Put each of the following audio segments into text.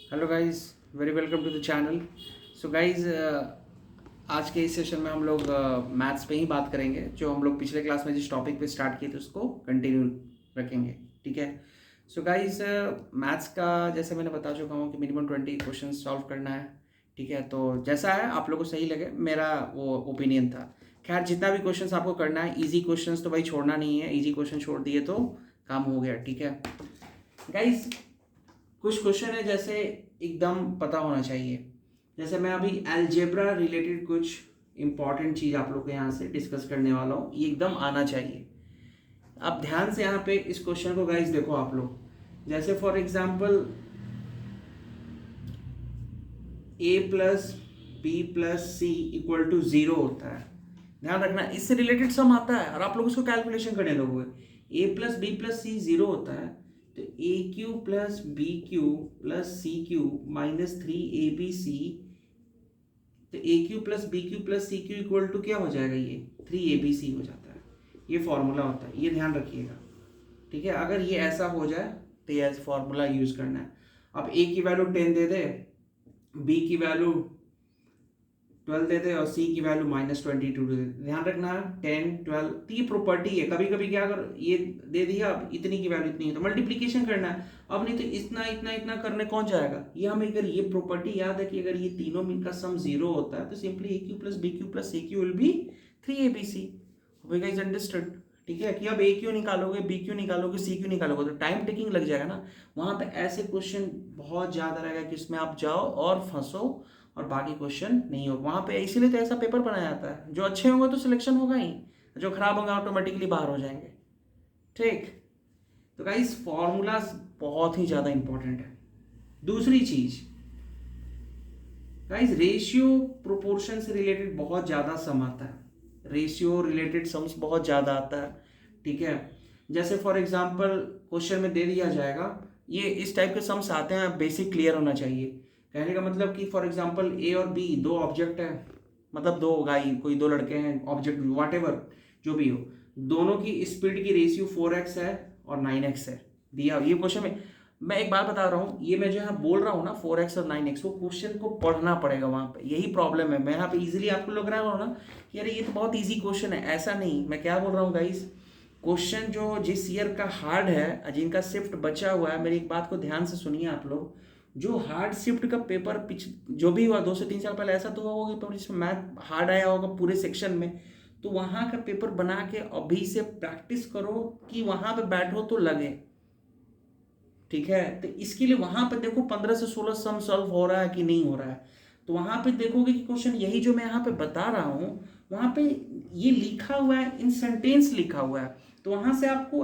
Hello guys, very welcome to the channel. So guys, आज के इस सेशन में हम लोग मैथ्स पे ही बात करेंगे। जो हम लोग पिछले क्लास में जिस टॉपिक पे स्टार्ट किए थे उसको कंटिन्यू रखेंगे। ठीक है। सो गाइस, मैथ्स का जैसे मैंने बता चुका हूँ कि मिनिमम 20 क्वेश्चन सॉल्व करना है। ठीक है, तो जैसा है आप लोगों को सही लगे, मेरा वो ओपिनियन था। खैर, जितना भी क्वेश्चंस आपको करना है, इजी क्वेश्चंस तो भाई छोड़ना नहीं है। इजी क्वेश्चन छोड़ दिए तो काम हो गया। ठीक है गाइस, कुछ क्वेश्चन है जैसे एकदम पता होना चाहिए। जैसे मैं अभी अलजेब्रा रिलेटेड कुछ इंपॉर्टेंट चीज़ आप लोग के यहाँ से डिस्कस करने वाला हूँ, ये एकदम आना चाहिए। आप ध्यान से यहाँ पे इस क्वेश्चन को गाइस देखो आप लोग। जैसे for example A plus B plus C equal to zero होता है। ध्यान रखना, इससे रिलेटेड सम आता है और आप लोग उसको कैलकुलेशन करने लगोगे। A plus B plus C zero होता है, तो A cube plus B cube plus C cube minus 3 AB C। तो A cube plus B cube plus C cube equal to क्या हो जाएगा, ये 3 ABC हो जाता है। ये फॉर्मूला होता है, ये ध्यान रखिएगा। ठीक है, अगर ये ऐसा हो जाए तो ये फॉर्मूला यूज करना है। अब ए की वैल्यू 10 दे दे, बी की वैल्यू 12 दे दे और सी की वैल्यू -22 दे दे। ध्यान रखना, 10 12 तो ये प्रॉपर्टी है। कभी कभी क्या, अगर ये दे दिया अब इतनी की वैल्यू इतनी है तो मल्टीप्लीकेशन करना है। अब नहीं तो इतना इतना इतना करने कौन जाएगा। ये हमें अगर ये प्रॉपर्टी याद है कि अगर ये तीनों में का सम जीरो होता है तो simply A cube plus B cube plus C cube will be 3 ABC। Guys understood. ठीक है, कि अब ए क्यू निकालोगे, बी क्यू निकालोगे, सी क्यू निकालोगे तो टाइम टेकिंग लग जाएगा ना। वहां पे ऐसे क्वेश्चन बहुत ज्यादा रहेगा कि इसमें आप जाओ और फंसो और बाकी क्वेश्चन नहीं हो वहाँ पे। इसीलिए तो ऐसा पेपर बनाया जाता है। जो अच्छे होंगे तो सिलेक्शन होगा ही, जो खराब होंगे ऑटोमेटिकली बाहर हो जाएंगे। ठीक, तो गाइस फॉर्मूलाज बहुत ही ज़्यादा इंपॉर्टेंट है। दूसरी चीज गाइस, रेशियो प्रोपोर्शन से रिलेटेड बहुत ज़्यादा सम आता है। रेशियो रिलेटेड सम्स बहुत ज़्यादा आता है। ठीक है, जैसे फॉर एग्जांपल क्वेश्चन में दे दिया जाएगा, ये इस टाइप के सम्स आते हैं, बेसिक क्लियर होना चाहिए। कहने का मतलब कि फॉर एग्जांपल ए और बी दो ऑब्जेक्ट है, मतलब दो गाई कोई दो लड़के हैं, ऑब्जेक्ट वाट एवर जो भी हो, दोनों की स्पीड की रेशियो 4x है और 9x है। दिया ये क्वेश्चन में। मैं एक बात बता रहा हूँ, ये मैं जो यहाँ बोल रहा हूँ ना 4x और 9x, वो क्वेश्चन को पढ़ना पड़ेगा वहाँ पे। यही प्रॉब्लम है। मैं यहाँ पे इजीली आपको लग रहा हूँ ना कि अरे ये तो बहुत इजी क्वेश्चन है, ऐसा नहीं। मैं क्या बोल रहा हूँ गाइस, क्वेश्चन जो जिस ईयर का हार्ड है, जिनका शिफ्ट बचा हुआ है, मेरी एक बात को ध्यान से सुनिए आप लोग। जो हार्ड शिफ्ट का पेपर जो भी हुआ 2 से 3 साल पहले, ऐसा तो हुआ होगा पेपर जिसमें मैथ हार्ड आया होगा पूरे सेक्शन में। तो वहाँ का पेपर बना के अभी से प्रैक्टिस करो कि वहाँ पे बैठो तो लगे। ठीक है, तो इसके लिए वहां पे देखो 15 से 16 सम सॉल्व हो रहा है कि नहीं हो रहा है। तो वहां पे देखोगे कि क्वेश्चन यही जो मैं यहाँ पे बता रहा हूँ, वहां पे ये लिखा हुआ है, इन सेंटेंस लिखा हुआ है। तो वहां से आपको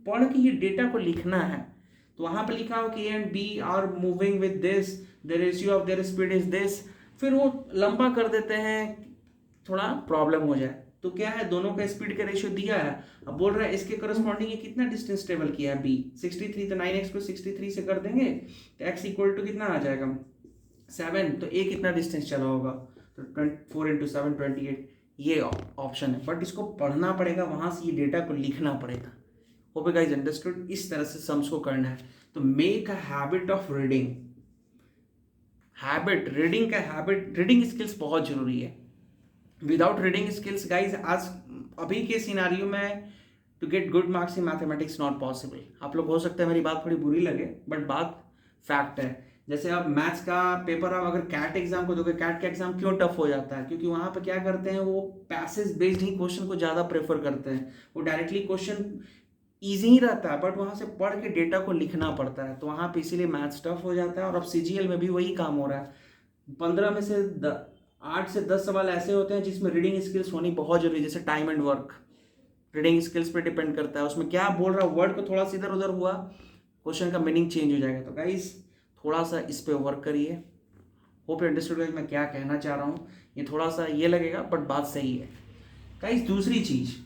पढ़ के ये डेटा को लिखना है। तो वहां पे लिखा हो कि A and B are moving with this, the ratio of their speed is this. फिर वो लंबा कर देते हैं, थोड़ा प्रॉब्लम हो जाए। तो क्या है, दोनों का स्पीड का रेशियो दिया है। अब बोल रहा है इसके करस्पॉन्डिंग ये कितना डिस्टेंस ट्रेवल किया है बी 63, तो 9x को 63 से कर देंगे तो x इक्वल टू कितना आ जाएगा 7। तो a कितना डिस्टेंस चला होगा, तो 4 × 7 28। ये ऑप्शन है, बट इसको पढ़ना पड़ेगा, वहां से ये डेटा को लिखना पड़ेगा। Hope you guys understood. इस तरह से सम्स को करना है। तो make a habit of reading. Reading का हैबिट, रीडिंग स्किल्स बहुत जरूरी है। विदाउट रीडिंग स्किल्स गाइज, आज अभी के सिनारियो में to get good marks in mathematics not possible. आप लोग हो सकता है मेरी बात थोड़ी बुरी लगे, बट बात फैक्ट है। जैसे आप मैथ्स का पेपर, आप अगर कैट एग्जाम को दोगे, कैट का एग्जाम क्यों टफ हो जाता है, क्योंकि वहां पे क्या करते हैं, वो पैसेज बेस्ड ही क्वेश्चन को ज्यादा प्रेफर करते हैं। वो डायरेक्टली क्वेश्चन इजी ही रहता है, बट वहां से पढ़ के डेटा को लिखना पड़ता है। तो वहां पे इसीलिए मैथ्स टफ हो जाता है। और अब सीजीएल में भी वही काम हो रहा है। 15 में से 8 से 10 सवाल ऐसे होते हैं जिसमें रीडिंग स्किल्स होनी बहुत जरूरी है। जैसे time and work, reading skills पे डिपेंड करता है। उसमें क्या बोल रहा है, वर्ड को थोड़ा सा इधर उधर हुआ, क्वेश्चन का मीनिंग चेंज हो जाएगा। तो गाइस थोड़ा सा इस पे वर्क करिए। होप यू अंडरस्टूड मैं क्या कहना चाह रहा हूँ। ये थोड़ा सा ये लगेगा, बट बात सही है। गाइस दूसरी चीज,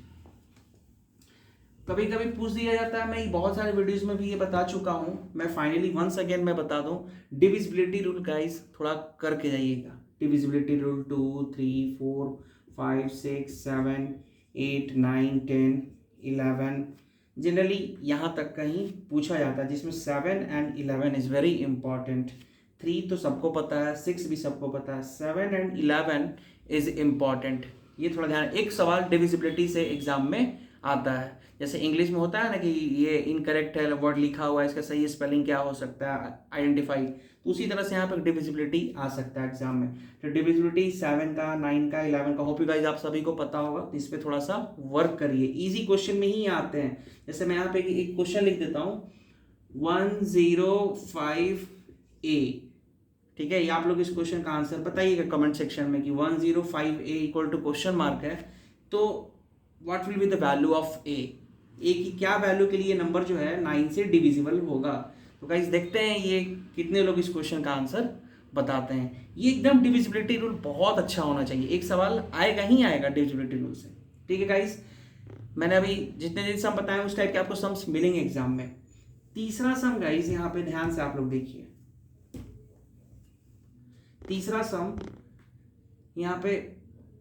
कभी कभी पूछ दिया जाता है, मैं बहुत सारे वीडियोस में भी ये बता चुका हूं, मैं फाइनली वंस अगेन मैं बता दूं। डिविजिबिलिटी रूल गाइस थोड़ा करके जाइएगा। डिविजिबिलिटी रूल 2 3 4 5 6 7 8 9 10 11 जनरली यहाँ तक कहीं पूछा जाता है, जिसमें 7 and 11 इज़ वेरी इंपॉर्टेंट। 3 तो सबको पता है, 6 भी सबको पता है, 7 and 11 इज़ इम्पॉर्टेंट। ये थोड़ा ध्यान, एक सवाल डिविजिबिलिटी से एग्जाम में आता है, जैसे इंग्लिश में होता है ना कि ये इनकरेक्ट है वर्ड लिखा हुआ है, इसका सही स्पेलिंग क्या हो सकता है, आइडेंटिफाई। तो उसी तरह से यहाँ पर डिविजिबिलिटी आ सकता है एग्जाम में। तो डिविजिबिलिटी 7 का, 9 का, 11 का, होप यू गाइस आप सभी को पता होगा। तो इस पर थोड़ा सा वर्क करिए, इजी क्वेश्चन में ही आते हैं। जैसे मैं यहाँ पे एक क्वेश्चन लिख देता हूँ 105A, ठीक है। ये आप लोग इस क्वेश्चन का आंसर बताइएगा कमेंट सेक्शन में कि 105A equal to question mark है, तो what will be the value of A की क्या वैल्यू के लिए नंबर जो है 9 से डिविजिबल होगा। तो गाइस देखते हैं ये कितने लोग इस क्वेश्चन का आंसर बताते हैं। ये एकदम डिविजिबिलिटी रूल बहुत अच्छा होना चाहिए, एक सवाल आएगा ही आएगा डिविजिबिलिटी रूल से, ठीक है गाइस। मैंने अभी जितने सम बताए उस टाइप के आपको सम्स मिलेंगे एग्जाम में। तीसरा सम गाइस यहाँ पे ध्यान से आप लोग देखिए, तीसरा सम यहाँ पे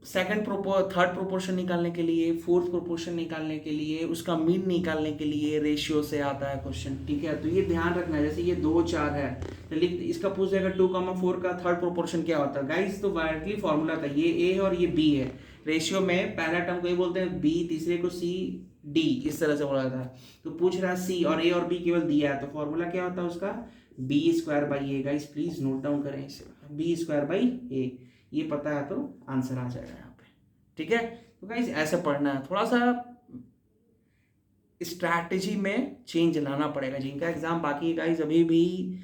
थर्ड प्रोपोर्शन निकालने के लिए, फोर्थ प्रोपोर्शन निकालने के लिए, उसका मीन निकालने के लिए रेशियो से आता है क्वेश्चन, ठीक है। तो ये ध्यान रखना है, जैसे ये 2 4 है तो लिख, इसका पूछ जाएगा 2,4 का थर्ड प्रोपोर्शन क्या होता है गाइस। तो डायरेक्टली फॉर्मूला था, ये ए है और ये बी है। रेशियो में पहला टर्म को ये बोलते हैं बी, तीसरे को सी, डी, इस तरह से बोला जाता है। तो पूछ रहा है सी और ए और बी केवल दिया है, तो फॉर्मूला क्या होता है उसका, B² guys please note down करें इसे, B²A। ये पता है तो आंसर आ जाएगा यहाँ पे, ठीक है। तो गाइस ऐसे पढ़ना है, थोड़ा सा स्ट्रैटेजी में चेंज लाना पड़ेगा। जिनका एग्जाम बाकी है गाइस अभी भी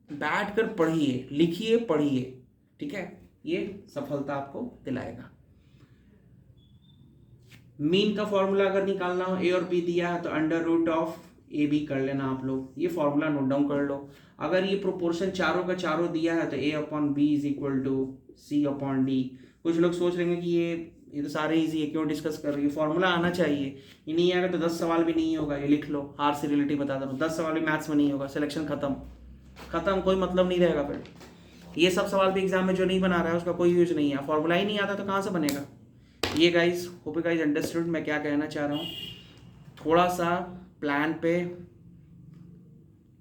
बैठ कर पढ़िए, लिखिए, पढ़िए, ठीक है। ये सफलता आपको दिलाएगा। मीन का फॉर्मूला अगर निकालना हो, ए और बी दिया है तो √A/B कर लेना आप लोग, ये फॉर्मूला नोट डाउन कर लो। अगर ये प्रोपोर्शन चारों का चारों दिया है तो A/B is equal to C/D। कुछ लोग सोच रहे हैं कि ये तो सारे इजी है, क्यों डिस्कस कर रही है, फॉर्मूला आना चाहिए। ये नहीं आएगा तो 10 सवाल भी नहीं होगा, ये लिख लो, हार से रिलेटिव बता दो, 10 सवाल भी मैथ्स में नहीं होगा, सिलेक्शन खत्म, कोई मतलब नहीं रहेगा फिर। ये सब सवाल भी एग्जाम में जो नहीं बना रहा है उसका कोई यूज नहीं है, फॉर्मूला ही नहीं आता तो कहाँ से बनेगा। ये guys hope you guys understood मैं क्या कहना चाह रहा हूँ। थोड़ा सा प्लान पे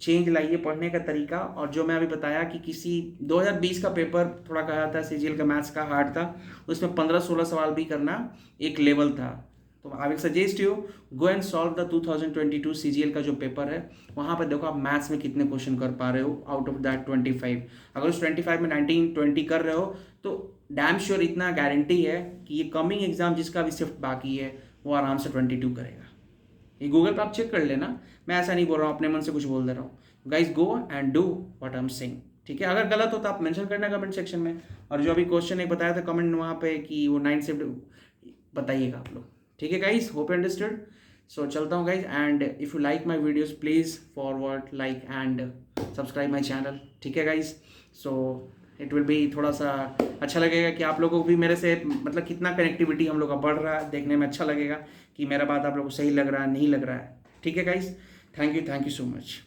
चेंज लाइए पढ़ने का तरीका। और जो मैं अभी बताया कि किसी 2020 का पेपर थोड़ा कहा था, सीजीएल का मैथ्स का हार्ड था, उसमें 15-16 सवाल भी करना एक लेवल था। तो I will suggest you go and solve the 2022 CGL का जो पेपर है, वहाँ पर देखो आप मैथ्स में कितने क्वेश्चन कर पा रहे हो आउट ऑफ दैट 25। अगर उस 25 में 19-20 कर रहे हो तो डैम श्योर इतना गारंटी है कि ये कमिंग एग्जाम जिसका भी शिफ्ट बाकी है वो आराम से 22 करेगा। ये गूगल पे आप चेक कर लेना, मैं ऐसा नहीं बोल रहा हूँ, अपने मन से कुछ बोल दे रहा हूँ। Guys go and do what I am saying, ठीक है। अगर गलत हो तो आप मेंशन करना कमेंट सेक्शन में। और जो अभी क्वेश्चन एक बताया था कमेंट वहाँ पे कि वो 9 से बताइएगा आप लोग, ठीक है guys. Hope you understood. So चलता हूँ guys, and if you like my videos please forward like and subscribe my channel, ठीक है guys. So it will be थोड़ा सा अच्छा लगेगा कि आप लोगों को भी मेरे से मतलब कितना कनेक्टिविटी हम लोग का बढ़ रहा है, देखने में अच्छा लगेगा कि मेरा बात आप लोगों को सही लग रहा है नहीं लग रहा है, ठीक है guys. Thank you so much.